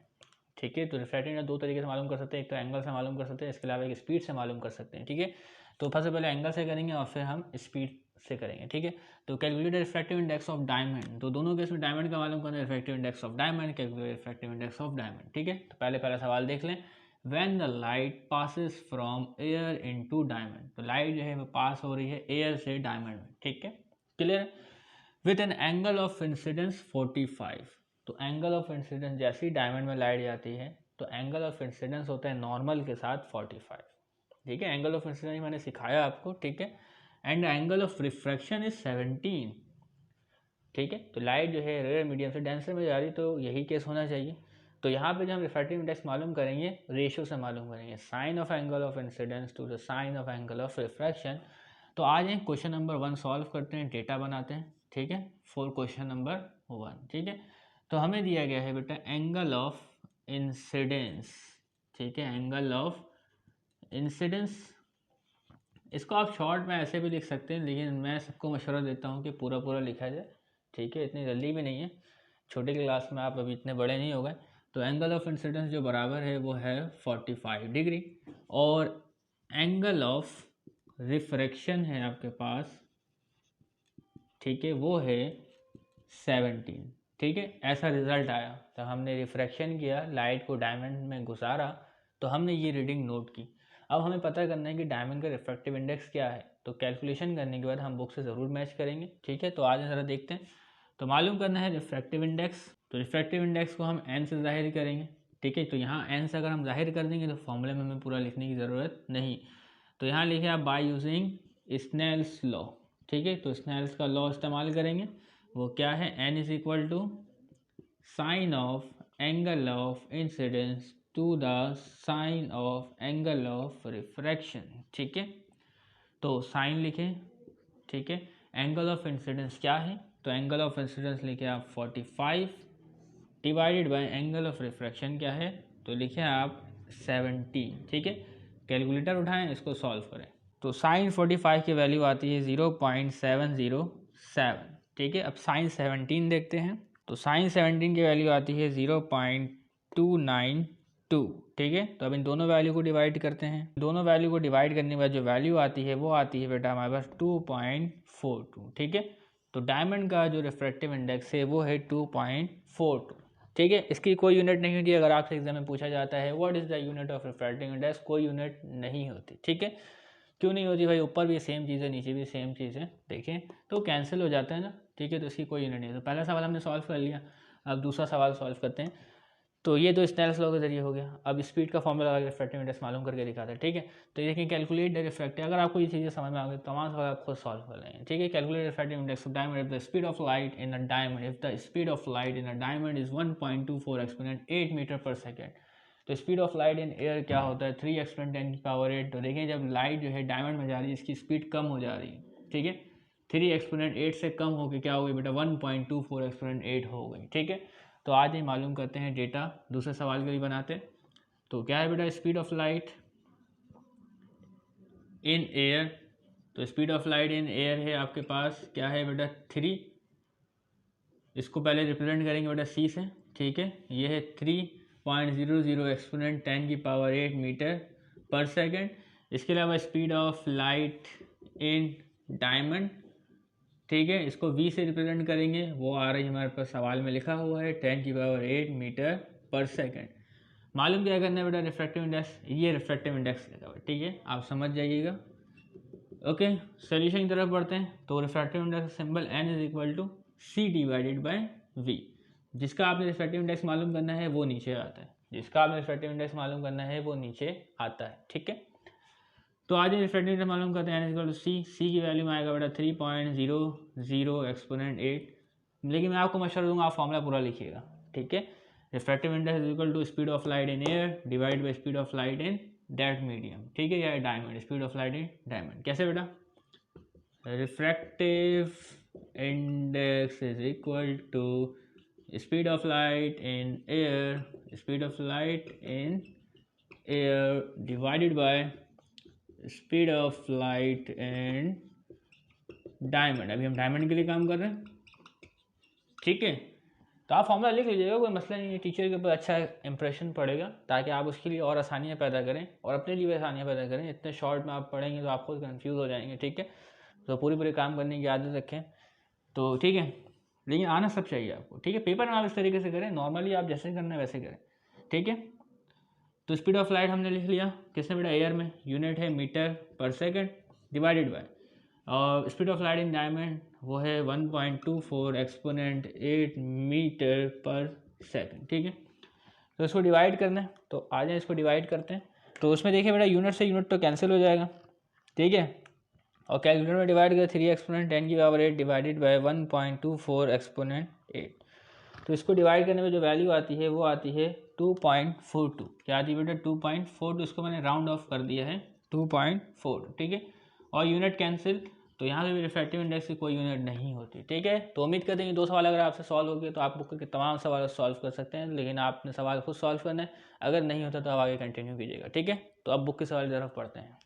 ठीक है। तो रिफ्रैक्टिव इंडेक्स 2 तरीके से मालूम कर सकते हैं, एक तो एंगल से मालूम कर सकते हैं, इसके अलावा एक स्पीड से मालूम कर सकते हैं, ठीक है। तो सबसे पहले एंगल से करेंगे और फिर हम स्पीड से करेंगे, ठीक है। तो calculate refractive index of diamond, तो दोनों केस में डायमंड का मालूम करना है, refractive index of diamond, calculate refractive index of diamond, ठीक है। तो पहला सवाल देख लें, when the light passes from air into diamond, तो लाइट जो है वो पास हो रही है एयर से डायमंड में, ठीक है, clear. With an angle of incidence 45, तो एंगल ऑफ इंसिडेंस जैसे ही डायमंड में लाइट जाती है तो एंगल ऑफ इंसिडेंस होता है नॉर्मल के साथ 45, ठीक है। एंगल ऑफ इंसिडेंस मैंने सिखाया आपको, ठीक है। And angle of refraction is 17, ठीक है। तो लाइट जो है रेयर मीडियम से डेंसर में जा रही, तो यही केस होना चाहिए। तो यहाँ पे जब हम रिफ्रैक्टिव इंडेक्स मालूम करेंगे रेशियो से मालूम करेंगे, sine of angle of incidence to the sine of angle of refraction. तो आज एक क्वेश्चन नंबर 1 सॉल्व करते हैं, डेटा बनाते हैं, ठीक है, फॉर क्वेश्चन नंबर 1, ठीक है। तो हमें दिया गया है बेटा एंगल ऑफ इंसिडेंस, ठीक है, एंगल ऑफ इंसिडेंस। इसको आप शॉर्ट में ऐसे भी लिख सकते हैं, लेकिन मैं सबको मशवरा देता हूँ कि पूरा लिखा जाए, ठीक है। इतनी जल्दी भी नहीं है, छोटी क्लास में आप अभी इतने बड़े नहीं हो गए। तो एंगल ऑफ इंसिडेंस जो बराबर है वो है 45 डिग्री, और एंगल ऑफ रिफ्रैक्शन है आपके पास, ठीक है, वो है 17, ठीक है। ऐसा रिजल्ट आया, तो हमने रिफ्रैक्शन किया, लाइट को डायमंड में घुसारा, तो हमने ये रीडिंग नोट की। अब हमें पता करना है कि डायमंड का रिफ्रैक्टिव इंडेक्स क्या है, तो कैलकुलेशन करने के बाद हम बुक से ज़रूर मैच करेंगे, ठीक है। तो आज ज़रा देखते हैं। तो मालूम करना है रिफ्रैक्टिव इंडेक्स, तो रिफ्रैक्टिव इंडेक्स को हम एन से जाहिर करेंगे, ठीक है। तो यहाँ एन से अगर हम जाहिर कर देंगे तो फॉर्मूले में हमें पूरा लिखने की ज़रूरत नहीं। तो यहाँ लिखे आप बाय यूजिंग स्नेल्स लॉ, ठीक है। तो स्नेल्स का लॉ इस्तेमाल करेंगे, वो क्या है, n is equal to sine of angle of incidence to the sine of angle of refraction, ठीक है। तो साइन लिखें, ठीक है। एंगल ऑफ इंसिडेंस क्या है, तो एंगल ऑफ इंसिडेंस लिखे आप 45 divided by angle of refraction क्या है, तो लिखे आप 17। ठीक है, कैलकुलेटर उठाएं, इसको सॉल्व करें। तो साइन 45 की वैल्यू आती है 0.707। ठीक है, अब साइन 17 देखते हैं। तो साइन 17 की वैल्यू आती है 0.292। ठीक है, तो अब इन दोनों वैल्यू को डिवाइड करते हैं। दोनों वैल्यू को डिवाइड करने के बाद जो वैल्यू आती है वो आती है बेटा हमारे पास 2.42। ठीक है, तो डायमंड का जो रिफ्रैक्टिव इंडेक्स है वो है 2.42। ठीक है, इसकी कोई यूनिट नहीं होती। अगर आपसे एग्जाम में पूछा जाता है what is the unit of refractive index, कोई यूनिट नहीं होती। ठीक है, क्यों नहीं होती भाई, ऊपर भी सेम चीज़ है, नीचे भी सेम चीज़ है, देखें तो कैंसिल हो जाता है ना। ठीक है, तो इसकी कोई यूनिट नहीं है। तो पहला सवाल हमने सॉल्व कर लिया, अब दूसरा सवाल सॉल्व करते हैं। तो ये तो स्नेल्स लॉ के जरिए हो गया। अब स्पीड का फॉर्मूला लगा के रिफ्रैक्टिव इंडेक्स मालूम करके दिखाते हैं। ठीक है, तो देखिए कैलकुलेट द रिफ्रैक्टिव, अगर आपको ये चीज़ें समझ में आ गई तमाम सवाल आप खुद सॉल्व कर लेंगे। ठीक है, calculate refractive index of diamond if the speed of light in a diamond, if the speed of light in a diamond is 1.24 exponent 8 metre per second. तो speed of light in air क्या होता है, 3 exponent 10 की power 8। तो देखें जब light जो है डायमंड में जा रही है इसकी स्पीड कम हो जा रही है। ठीक है, 3 एक्सपोनेंट 8 से कम हो गई, क्या हो गई बेटा 1.24 एक्सपोनेंट 8 हो गई। ठीक है, तो आज ही मालूम करते हैं डेटा, दूसरे सवाल के लिए बनाते हैं। तो क्या है बेटा speed of light in air, तो speed of light in air है आपके पास क्या है बेटा 3। इसको पहले रिप्रेजेंट करेंगे बेटा सी से। ठीक है, ये है 3.00 एक्सपोनेंट 10 की पावर 8 मीटर पर सेकेंड। इसके अलावा speed of light in diamond, ठीक है, इसको v से रिप्रेजेंट करेंगे, वो आ रही है हमारे पास सवाल में लिखा हुआ है 10 की पावर 8 मीटर पर सेकेंड। मालूम क्या करना है बेटा रिफ्रैक्टिव इंडेक्स, ये रिफ्रैक्टिव इंडेक्स लिखा हुआ है। ठीक है, आप समझ जाइएगा। ओके, सोल्यूशन की तरफ बढ़ते हैं। तो refractive index symbol n is equal to C divided by V. जिसका आपने रिफ्रैक्टिव इंडेक्स मालूम करना है वो नीचे आता है, जिसका आपने रिफ्रैक्टिव इंडेक्स मालूम करना है वो नीचे आता है। ठीक है, तो आज रिफ्रैक्टिव इंडेक्स मालूम करते हैं, n सी की वैल्यू में आएगा बेटा 3.00 एक्सपोनेंट 8। लेकिन मैं आपको मशवरा दूंगा आप फॉर्मूला पूरा लिखिएगा। ठीक है, refractive index is equal to speed of light in air divide by speed of light in that medium. ठीक है, या diamond, speed of light in diamond. कैसे बेटा, refractive index is equal to speed of light in air, speed of light in air divided by speed of light and diamond. अभी हम diamond के लिए काम कर रहे हैं। ठीक है, तो आप फॉर्मूला लिख लीजिएगा, कोई मसला नहीं है, टीचर के ऊपर अच्छा इंप्रेशन पड़ेगा, ताकि आप उसके लिए और आसानियाँ पैदा करें और अपने लिए भी आसानियाँ पैदा करें। इतने शॉर्ट में आप पढ़ेंगे तो आप खुद कन्फ्यूज़ हो जाएंगे। ठीक है, तो पूरी काम करने की आदत रखें। तो ठीक है, लेकिन आना सब चाहिए आपको। ठीक है, पेपर में आप इस तरीके से करें, नॉर्मली आप जैसे करना है वैसे करें। ठीक है, तो स्पीड ऑफ लाइट हमने लिख लिया, किसने बेटा एयर में, यूनिट है metre per second divided by, और speed of light in diamond वो है 1.24 एक्सपोनेंट 8 मीटर पर सेकेंड। ठीक है, तो इसको डिवाइड करना है, तो आ जाए इसको डिवाइड करते हैं। तो उसमें देखिए बेटा यूनिट से यूनिट तो कैंसिल हो जाएगा। ठीक है, और कैलकुलेटर में डिवाइड करें 3 एक्सपोनेंट 10 की पावर 8 डिवाइडेड बाय 1.24 एक्सपोनेंट 8। तो इसको डिवाइड करने में जो वैल्यू आती है वो आती है 2.42। क्या आती है बेटा 2.42, इसको मैंने राउंड ऑफ कर दिया है 2.42। ठीक है, और यूनिट कैंसिल, तो यहाँ पे भी रिफ्रैक्टिव इंडेक्स की कोई यूनिट नहीं होती। ठीक है, तो उम्मीद करते हैं कि 2 सवाल अगर आपसे सॉल्व हो गए तो आप बुक के तमाम सवाल सॉल्व कर सकते हैं, लेकिन आपने सवाल खुद सॉल्व करना है। अगर नहीं होता तो आप आगे कंटिन्यू कीजिएगा। ठीक है, तो अब बुक के सवाल की तरफ पढ़ते हैं।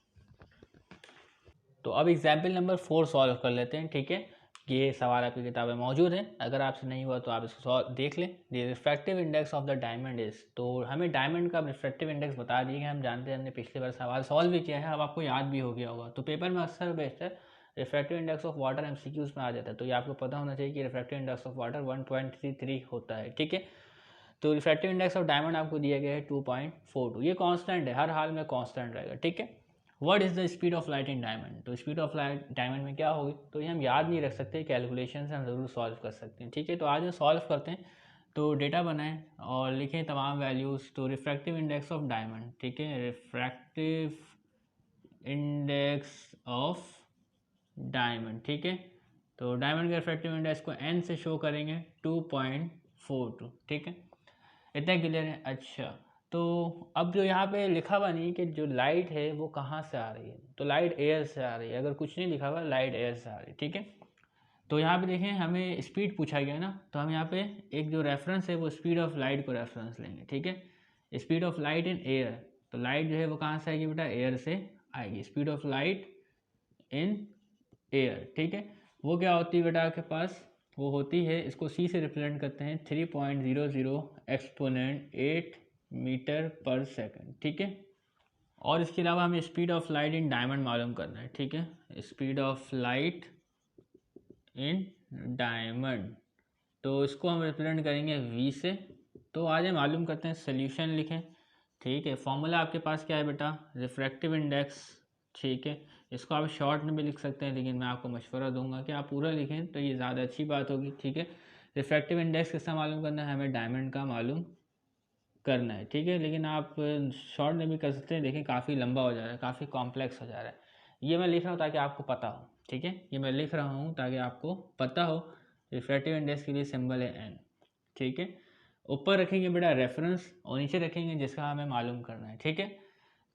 तो अब एग्जाम्पल नंबर 4 सॉल्व कर लेते हैं। ठीक है, ये सवाल आपकी किताबें मौजूद हैं, अगर आपसे नहीं हुआ तो आप इसको देख लें। The refractive index of the diamond is, तो हमें डायमंड का रिफ्रैक्टिव इंडेक्स बता दिए, हम जानते हैं, हमने पिछली बार सवाल सॉल्व भी किया है, अब आपको याद भी हो गया होगा। तो पेपर में अक्सर बेहतर refractive index of water MCQs में आ जाता है, तो ये आपको पता होना चाहिए कि रिफ्रैक्टिव इंडेक्स ऑफ वाटर 1.33 होता है। ठीक है, तो रिफ्रैक्टिव इंडेक्स ऑफ डायमंड आपको दिया गया है 2.42, ये कांस्टेंट है, हर हाल में कांस्टेंट रहेगा। ठीक है, what is the speed of light in diamond, तो स्पीड ऑफ लाइट डायमंड में क्या होगी, तो ये हम याद नहीं रख सकते, कैलकुलेशन से हम ज़रूर सॉल्व कर सकते हैं। ठीक है, तो आज हम सॉल्व करते हैं। तो डेटा बनाएं और लिखें तमाम वैल्यूज़। तो रिफ्रैक्टिव इंडेक्स ऑफ डायमंड, ठीक है, रिफ्रैक्टिव इंडेक्स ऑफ डायमंड। ठीक है, तो डायमंड के रिफ्रैक्टिव इंडेक्स को n से शो करेंगे 2.42। ठीक है, इतना क्लियर है। अच्छा, तो अब जो यहाँ पे लिखा हुआ नहीं कि जो लाइट है वो कहाँ से आ रही है, तो लाइट एयर से आ रही है, अगर कुछ नहीं लिखा हुआ लाइट एयर से आ रही है। ठीक है, तो यहाँ पे देखें हमें स्पीड पूछा गया ना, तो हम यहाँ पे एक जो रेफरेंस है वो स्पीड ऑफ लाइट को रेफरेंस लेंगे, ठीक है। Speed of light in air, तो लाइट जो है वो कहाँ से आएगी बेटा, एयर से आएगी। Speed of light in air, ठीक है, वो क्या होती है बेटा आपके पास, वो होती है, इसको सी से रिप्रेजेंट करते हैं 3.00 एक्सपोनेंट 8 मीटर पर सेकंड, ठीक है। और इसके अलावा हमें speed of light in diamond मालूम करना है, ठीक है, speed of light in diamond, तो इसको हम रिप्रेजेंट करेंगे v से। तो आज हम मालूम करते हैं, सोल्यूशन लिखें, ठीक है। फॉर्मूला आपके पास क्या है बेटा, रिफ्रैक्टिव इंडेक्स, ठीक है। इसको आप शॉर्ट में भी लिख सकते हैं, लेकिन मैं आपको मशवरा दूंगा कि आप पूरा लिखें तो ये ज़्यादा अच्छी बात होगी, ठीक है। रिफ्रैक्टिव इंडेक्स किसका मालूम करना है, हमें डायमंड का मालूम करना है, ठीक है। लेकिन आप शॉर्ट में भी कर सकते हैं, देखें काफ़ी लंबा हो जा रहा है, काफ़ी कॉम्प्लेक्स हो जा रहा है। ये मैं लिख रहा हूँ ताकि आपको पता हो, ठीक है, ये मैं लिख रहा हूँ ताकि आपको पता हो। रिफ्रैक्टिव इंडेक्स के लिए सिंबल है n, ठीक है। ऊपर रखेंगे बेटा रेफरेंस और नीचे रखेंगे जिसका हमें मालूम करना है, ठीक है।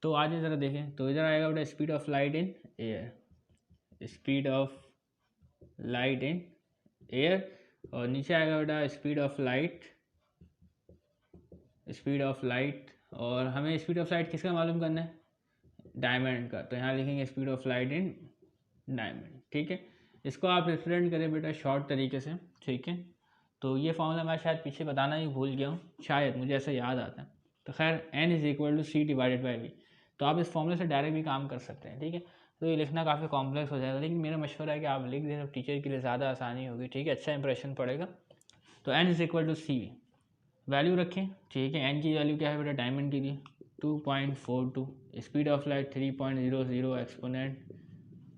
तो आज ज़रा देखें, तो इधर आएगा बेटा speed of light in air, speed of light in air, और नीचे आएगा बेटा speed of light, speed of light, और हमें स्पीड ऑफ लाइट किसका मालूम करना है, डायमंड का, तो यहाँ लिखेंगे speed of light in diamond, ठीक है। इसको आप रिप्रेजेंट करें बेटा शॉर्ट तरीके से, ठीक है। तो ये फॉर्मूला मैं शायद पीछे बताना ही भूल गया हूँ, शायद मुझे ऐसा याद आता है। तो खैर n is equal to C divided by V, तो आप इस फॉर्मूले से डायरेक्ट भी काम कर सकते हैं, ठीक है। तो ये लिखना काफ़ी कॉम्प्लेक्स हो जाएगा, लेकिन मेरा मशवरा है कि आप लिख दें तो टीचर के लिए ज़्यादा आसानी होगी, ठीक है, अच्छा इंप्रेशन पड़ेगा। तो n is equal to C, value रखें, ठीक है। n की वैल्यू क्या है बेटा डायमंड के लिए 2.42, speed of light 3.00 exponent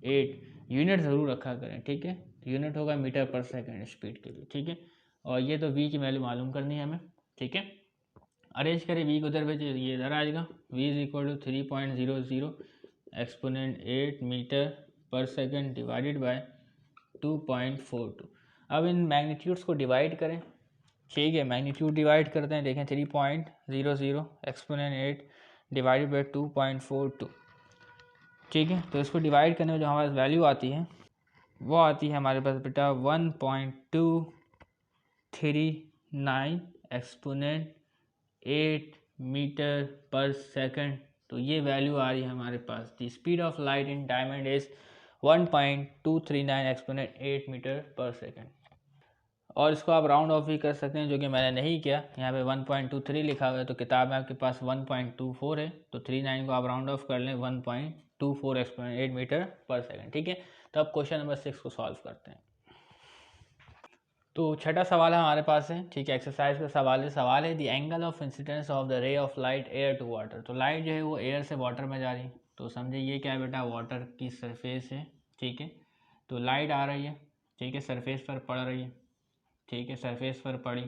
8, unit ज़रूर रखा करें, ठीक है, यूनिट होगा मीटर पर सेकंड स्पीड के लिए, ठीक है। और ये तो v की वैल्यू मालूम करनी है हमें, ठीक है। अरेंज करें v को उधर भेजिए, ये इधर आ जाएगा, v is equal to 3.00 exponent 8 metre पर सेकंड डिवाइडेड बाय 2.42। अब इन मैग्नीट्यूड्स को डिवाइड करें, ठीक है, मैग्नीट्यूड डिवाइड करते हैं, देखें 3.00 एक्सपोनेंट 8 डिवाइडेड बाई 2.42, ठीक है। तो इसको डिवाइड करने में जो हमारे पास वैल्यू आती है वो आती है हमारे पास बेटा 1.239 एक्सपोनेंट 8 मीटर पर सेकंड। तो ये वैल्यू आ रही है हमारे पास, the speed of light in diamond is 1.239 exponent 8 metre पर सेकंड। और इसको आप राउंड ऑफ भी कर सकते हैं, जो कि मैंने नहीं किया, यहाँ पे 1.23 लिखा हुआ है, तो किताब में आपके पास 1.24 है, तो 39 को आप राउंड ऑफ कर लें 1.24 एक्सपोनेंट 8 मीटर पर सेकंड, ठीक है। तो अब क्वेश्चन नंबर 6 को सॉल्व करते हैं। तो छठा सवाल हमारे पास है, ठीक है, एक्सरसाइज का सवाल है the angle of incidence of the ray of light air to water. तो लाइट जो है वो एयर से वाटर में जा रही है, तो समझे ये क्या है बेटा, वाटर की सरफेस है, ठीक है। तो लाइट आ रही है, ठीक है, सरफेस पर पड़ रही है, ठीक है, सरफेस पर पड़ी,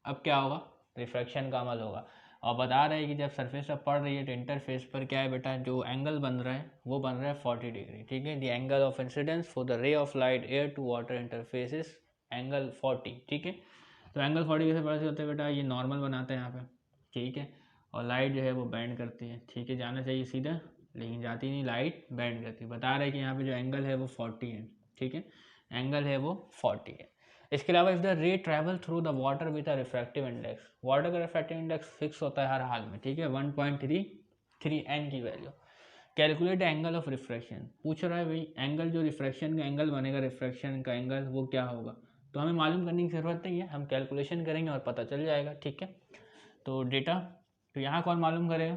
अब क्या होगा, रिफ्रैक्शन का अमल होगा। और बता रहे हैं कि जब सरफेस पर पड़ रही है तो इंटरफेस पर क्या है बेटा, जो एंगल बन रहा है वो बन रहा है 40 डिग्री, ठीक है। The angle of incidence for the ray of light air to water interface is angle 40, ठीक है। तो एंगल 40 कैसे पता चलता है बेटा, ये नॉर्मल बनाता है यहाँ पे, ठीक है, और लाइट जो है वो बेंड करती है, ठीक है, जाना चाहिए सीधा लेकिन जाती नहीं, लाइट बेंड करती है। बता रहे हैं कि यहाँ पे जो एंगल है वो 40 है, ठीक है, एंगल है वो 40 है। इसके अलावा इफ द रे travel through the water with a refractive index, water का रिफ्रैक्टिव इंडेक्स फिक्स होता है हर हाल में, ठीक है, 1.33 n की value. Calculate angle of refraction, पूछ रहा है भाई एंगल, जो रिफ्रैक्शन का एंगल बनेगा, रिफ्रैक्शन का एंगल वो क्या होगा, तो हमें मालूम करने की ज़रूरत नहीं है, हम कैलकुलेशन करेंगे और पता चल जाएगा, ठीक है। तो डेटा, तो यहाँ कौन मालूम करेगा,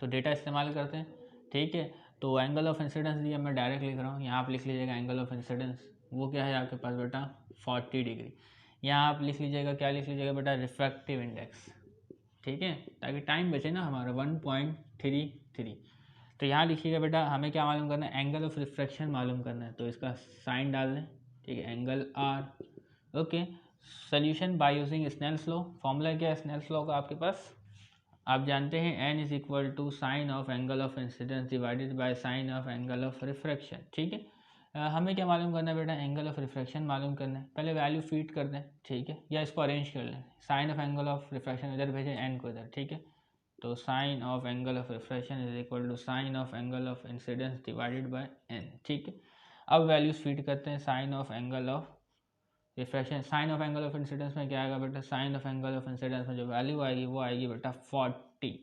तो डेटा इस्तेमाल करते हैं, ठीक है। तो एंगल ऑफ इंसिडेंस दिया, मैं डायरेक्ट लिख रहा हूँ, यहाँ आप लिख लीजिएगा एंगल ऑफ इंसिडेंस वो क्या है आपके पास बेटा 40 डिग्री। यहाँ आप लिख लीजिएगा, क्या लिख लीजिएगा बेटा, रिफ्रैक्टिव इंडेक्स, ठीक है, ताकि टाइम बचे ना हमारा 1.33। तो यहाँ लिखिएगा बेटा, हमें क्या मालूम करना है, एंगल ऑफ रिफ्रैक्शन मालूम करना है, तो इसका साइन डाल दें, ठीक है, angle R, okay. Solution by using Snell's law, formula क्या है स्नेल्स लॉ का आपके पास, आप जानते हैं n is equal to sine of angle of incidence divided by sine of angle of refraction, ठीक है। हमें क्या मालूम करना है बेटा, एंगल ऑफ रिफ्रैक्शन मालूम करना है, पहले वैल्यू फीड कर दें, ठीक है, या इसको अरेंज कर लें, sine of angle of refraction इधर भेजें, n को इधर, ठीक है। तो sine of angle of refraction is equal to sine of angle of incidence divided by n, ठीक है। अब वैल्यूज फीड करते हैं sine of angle of refraction. Sine of angle of incidence में क्या आएगा बेटा, sine of angle of incidence में जो वैल्यू आएगी वो आएगी बेटा 40।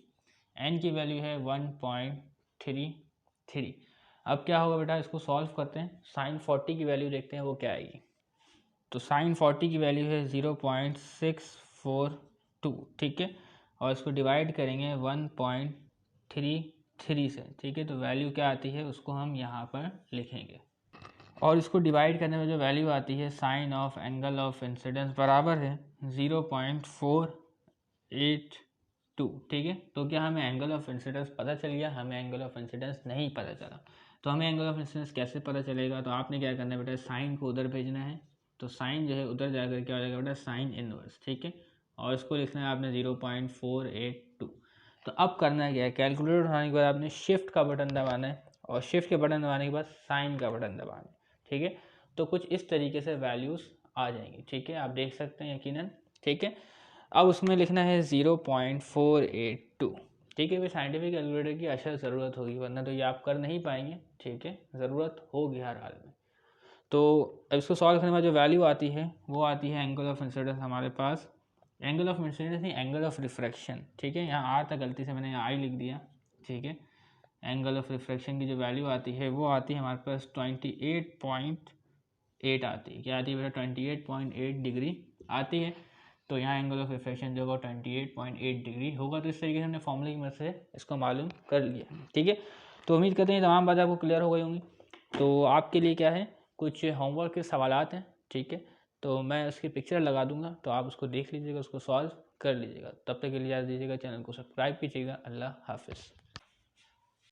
एन की वैल्यू है 1.33। अब क्या होगा बेटा, इसको सॉल्व करते हैं, साइन 40 की वैल्यू देखते हैं वो क्या आएगी। तो साइन 40 की वैल्यू है 0.642, ठीक है, और इसको डिवाइड करेंगे 1.33 से, ठीक है, तो वैल्यू क्या आती है उसको हम यहाँ पर लिखेंगे। और इसको डिवाइड करने में जो वैल्यू आती है sine of angle of incidence बराबर है 0.482, ठीक है। तो क्या हमें एंगल ऑफ इंसिडेंस पता चल गया? हमें एंगल ऑफ इंसिडेंस नहीं पता चला। तो हमें एंगल ऑफ इंसिडेंस कैसे पता चलेगा? तो आपने क्या करना है बेटा, साइन को उधर भेजना है, तो साइन जो है उधर जाकर क्या हो जाएगा बेटा, साइन इनवर्स, ठीक है, और इसको लिखना है आपने 0.482। तो अब करना क्या है, कैलकुलेटर उठाने के बाद आपने शिफ्ट का बटन दबाना है, और शिफ्ट के बटन दबाने के बाद साइन का बटन दबाना है, ठीक है। तो कुछ इस तरीके से वैल्यूज़ आ जाएंगी, ठीक है, आप देख सकते हैं यकीनन, ठीक है। अब उसमें लिखना है 0.482, ठीक है। भाई साइंटिफिक कैलकुलेटर की अशद ज़रूरत होगी, वरना तो ये आप कर नहीं पाएंगे, ठीक है, ज़रूरत होगी हर हाल में। तो अब इसको सॉल्व करने में जो वैल्यू आती है वो आती है एंगल ऑफ इंसिडेंस हमारे पास, एंगल ऑफ इंसिडेंस नहीं, एंगल ऑफ रिफ्रैक्शन, ठीक है। यहाँ आर था, गलती से मैंने यहाँ आई लिख दिया, ठीक है। एंगल ऑफ रिफ्रैक्शन की जो वैल्यू आती है वो आती है हमारे पास 28.8 आती है। क्या आती है बेटा, 28.8 डिग्री आती है। तो यहाँ एंगल ऑफ रिफ्रैक्शन जो होगा 28.8 डिग्री होगा। तो इस तरीके से हमने फॉर्मूले की मदद से इसको मालूम कर लिया, ठीक है। तो उम्मीद करते हैं तमाम बातें आपको क्लियर हो गई होंगी। तो आपके लिए क्या है, कुछ होमवर्क के सवालात हैं, ठीक है, तो मैं उसकी पिक्चर लगा दूंगा, तो आप उसको देख लीजिएगा, उसको सॉल्व कर लीजिएगा। तब तक के लिए याद दीजिएगा, चैनल को सब्सक्राइब कीजिएगा। अल्लाह हाफिज़।